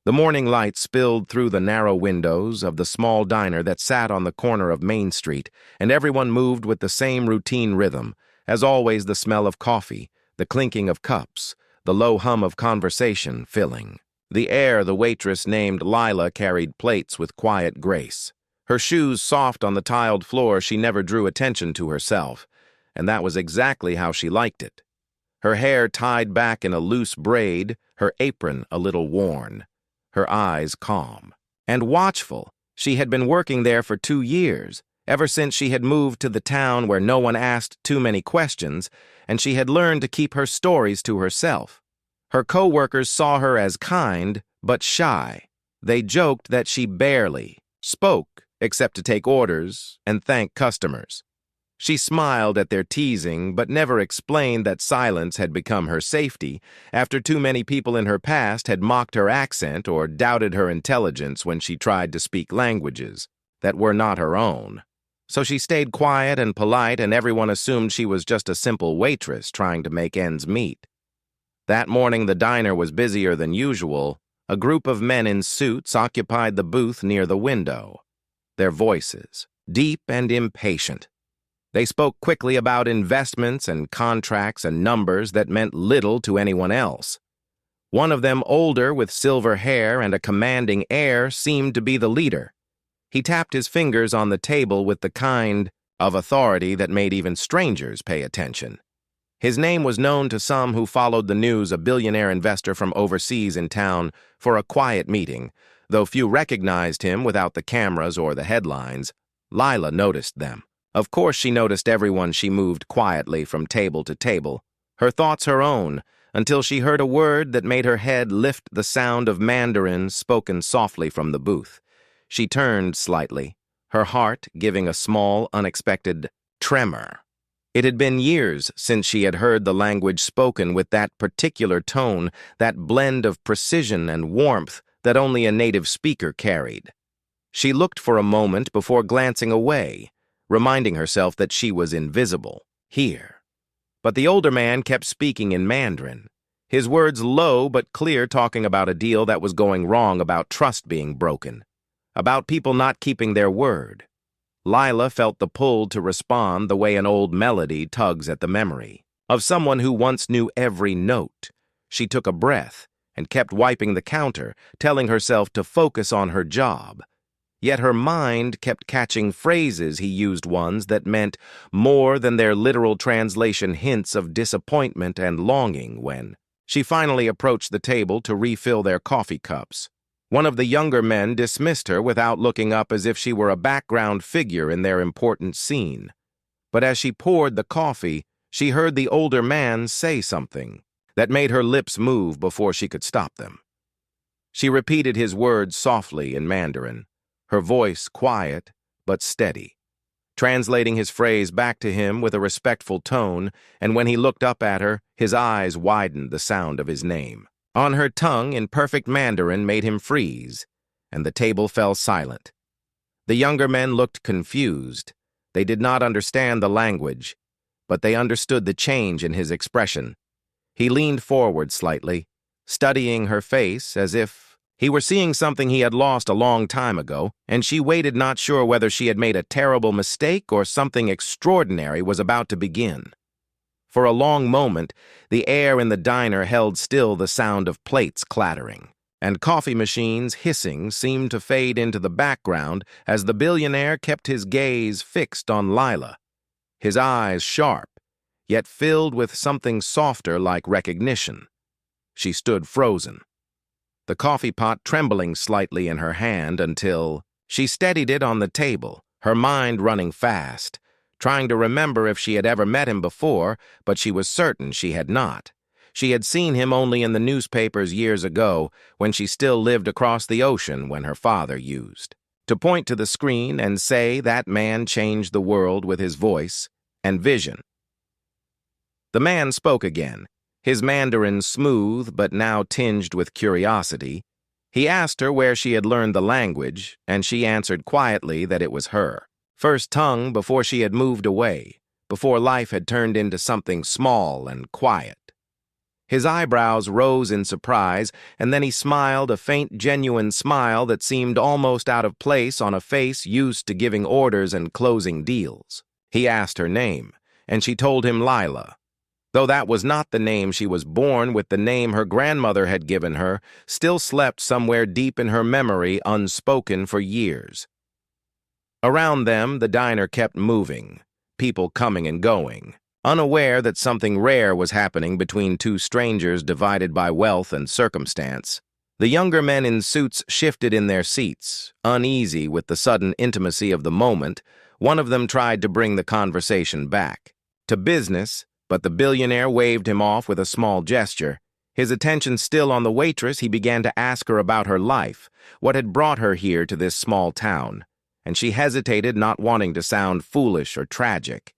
The morning light spilled through the narrow windows of the small diner that sat on the corner of Main Street, and everyone moved with the same routine rhythm. As always, the smell of coffee, the clinking of cups, the low hum of conversation filling the air. The waitress named Lila carried plates with quiet grace. Her shoes soft on the tiled floor, she never drew attention to herself, and that was exactly how she liked it. Her hair tied back in a loose braid, her apron a little worn, her eyes calm and watchful. She had been working there for 2 years, ever since she had moved to the town where no one asked too many questions, and she had learned to keep her stories to herself. Her co-workers saw her as kind, but shy. They joked that she barely spoke except to take orders and thank customers. She smiled at their teasing, but never explained that silence had become her safety after too many people in her past had mocked her accent or doubted her intelligence when she tried to speak languages that were not her own. So she stayed quiet and polite, and everyone assumed she was just a simple waitress trying to make ends meet. That morning the diner was busier than usual. A group of men in suits occupied the booth near the window, their voices deep and impatient. They spoke quickly about investments and contracts and numbers that meant little to anyone else. One of them, older with silver hair and a commanding air, seemed to be the leader. He tapped his fingers on the table with the kind of authority that made even strangers pay attention. His name was known to some who followed the news, a billionaire investor from overseas in town for a quiet meeting. Though few recognized him without the cameras or the headlines, Lila noticed them. Of course, she noticed everyone. She moved quietly from table to table, her thoughts her own, until she heard a word that made her head lift, the sound of Mandarin spoken softly from the booth. She turned slightly, her heart giving a small, unexpected tremor. It had been years since she had heard the language spoken with that particular tone, that blend of precision and warmth that only a native speaker carried. She looked for a moment before glancing away, reminding herself that she was invisible here. But the older man kept speaking in Mandarin, his words low but clear, talking about a deal that was going wrong, about trust being broken, about people not keeping their word. Lila felt the pull to respond the way an old melody tugs at the memory of someone who once knew every note. She took a breath and kept wiping the counter, telling herself to focus on her job. Yet her mind kept catching phrases he used, ones that meant more than their literal translation, hints of disappointment and longing. When she finally approached the table to refill their coffee cups, one of the younger men dismissed her without looking up, as if she were a background figure in their important scene. But as she poured the coffee, she heard the older man say something that made her lips move before she could stop them. She repeated his words softly in Mandarin, her voice quiet but steady, translating his phrase back to him with a respectful tone, and when he looked up at her, his eyes widened. The sound of his name on her tongue in perfect Mandarin made him freeze, and the table fell silent. The younger men looked confused. They did not understand the language, but they understood the change in his expression. He leaned forward slightly, studying her face as if he were seeing something he had lost a long time ago, and she waited, not sure whether she had made a terrible mistake or something extraordinary was about to begin. For a long moment, the air in the diner held still. The sound of plates clattering and coffee machines hissing seemed to fade into the background as the billionaire kept his gaze fixed on Lila, his eyes sharp, yet filled with something softer, like recognition. She stood frozen, the coffee pot trembling slightly in her hand, until she steadied it on the table, her mind running fast, trying to remember if she had ever met him before, but she was certain she had not. She had seen him only in the newspapers years ago, when she still lived across the ocean, when her father used to point to the screen and say that man changed the world with his voice and vision. The man spoke again, his Mandarin smooth but now tinged with curiosity. He asked her where she had learned the language, and she answered quietly that it was her first tongue before she had moved away, before life had turned into something small and quiet. His eyebrows rose in surprise, and then he smiled a faint, genuine smile that seemed almost out of place on a face used to giving orders and closing deals. He asked her name, and she told him Lila. Though that was not the name she was born with, the name her grandmother had given her still slept somewhere deep in her memory, unspoken for years. Around them, the diner kept moving, people coming and going, unaware that something rare was happening between two strangers divided by wealth and circumstance. The younger men in suits shifted in their seats, uneasy with the sudden intimacy of the moment. One of them tried to bring the conversation back to business, but the billionaire waved him off with a small gesture. His attention still on the waitress, he began to ask her about her life, what had brought her here to this small town, and she hesitated, not wanting to sound foolish or tragic.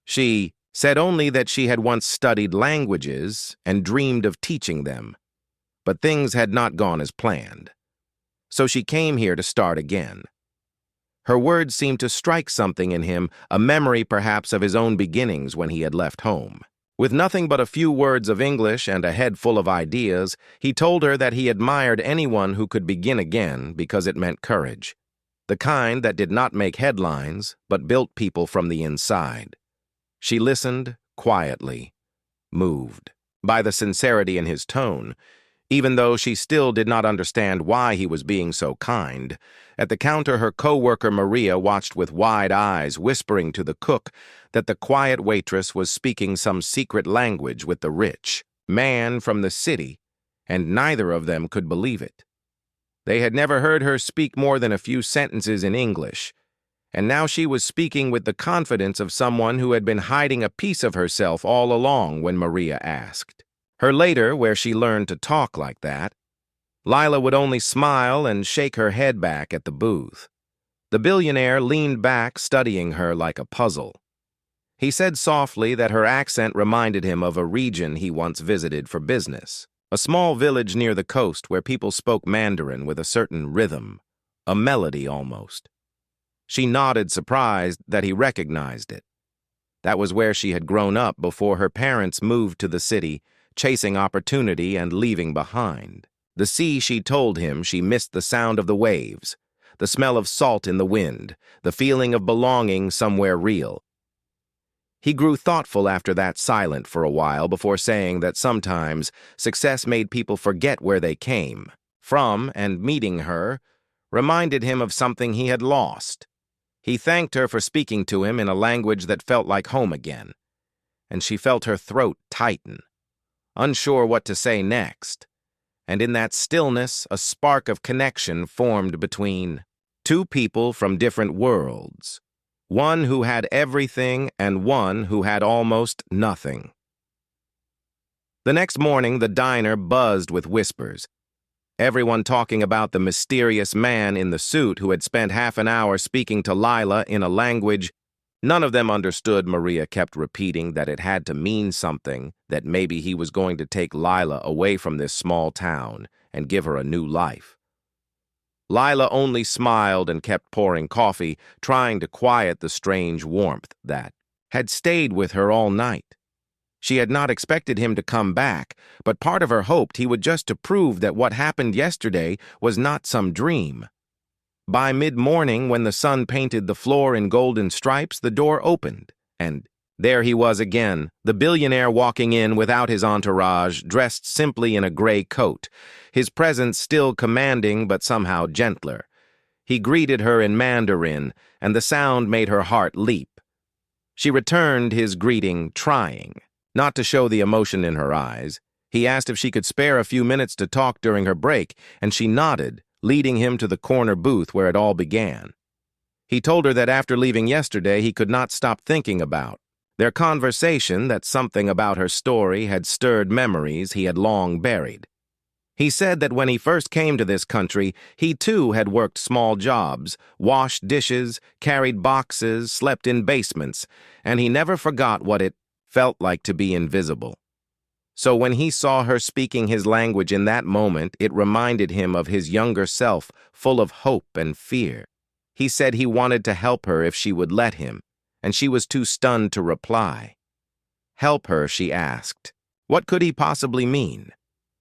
She said only that she had once studied languages and dreamed of teaching them, but things had not gone as planned. So she came here to start again. Her words seemed to strike something in him, a memory perhaps of his own beginnings when he had left home. With nothing but a few words of English and a head full of ideas, he told her that he admired anyone who could begin again because it meant courage. The kind that did not make headlines, but built people from the inside. She listened quietly, moved by the sincerity in his tone, even though she still did not understand why he was being so kind. At the counter, her co-worker Maria watched with wide eyes, whispering to the cook that the quiet waitress was speaking some secret language with the rich man from the city, and neither of them could believe it. They had never heard her speak more than a few sentences in English, and now she was speaking with the confidence of someone who had been hiding a piece of herself all along when Maria asked her later where she learned to talk like that. Lila would only smile and shake her head back at the booth. The billionaire leaned back, studying her like a puzzle. He said softly that her accent reminded him of a region he once visited for business, a small village near the coast where people spoke Mandarin with a certain rhythm, a melody almost. She nodded, surprised that he recognized it. That was where she had grown up before her parents moved to the city, chasing opportunity and leaving behind. The sea, she told him, she missed the sound of the waves, the smell of salt in the wind, the feeling of belonging somewhere real. He grew thoughtful after that, silent for a while before saying that sometimes success made people forget where they came from, and meeting her reminded him of something he had lost. He thanked her for speaking to him in a language that felt like home again, and she felt her throat tighten, unsure what to say next. And in that stillness, a spark of connection formed between two people from different worlds, one who had everything and one who had almost nothing. The next morning, the diner buzzed with whispers, everyone talking about the mysterious man in the suit who had spent half an hour speaking to Lila in a language none of them understood. Maria kept repeating that it had to mean something, that maybe he was going to take Lila away from this small town and give her a new life. Lila only smiled and kept pouring coffee, trying to quiet the strange warmth that had stayed with her all night. She had not expected him to come back, but part of her hoped he would just to prove that what happened yesterday was not some dream. By mid-morning, when the sun painted the floor in golden stripes, the door opened, and there he was again, the billionaire walking in without his entourage, dressed simply in a gray coat, his presence still commanding but somehow gentler. He greeted her in Mandarin, and the sound made her heart leap. She returned his greeting, trying not to show the emotion in her eyes. He asked if she could spare a few minutes to talk during her break, and she nodded, leading him to the corner booth where it all began. He told her that after leaving yesterday, he could not stop thinking about their conversation, that something about her story had stirred memories he had long buried. He said that when he first came to this country, he too had worked small jobs, washed dishes, carried boxes, slept in basements, and he never forgot what it felt like to be invisible. So when he saw her speaking his language in that moment, it reminded him of his younger self, full of hope and fear. He said he wanted to help her if she would let him, and she was too stunned to reply. Help her, she asked. What could he possibly mean?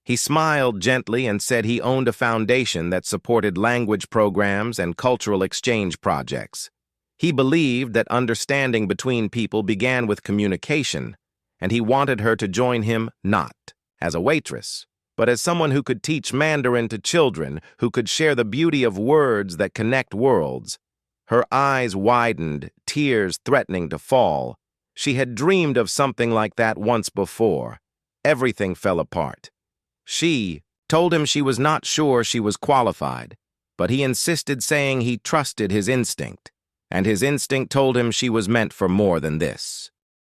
He smiled gently and said he owned a foundation that supported language programs and cultural exchange projects. He believed that understanding between people began with communication, and he wanted her to join him not as a waitress, but as someone who could teach Mandarin to children, who could share the beauty of words that connect worlds. Her eyes widened, tears threatening to fall. She had dreamed of something like that once before. Everything fell apart. She told him she was not sure she was qualified, but he insisted, saying he trusted his instinct, and his instinct told him she was meant for more than this.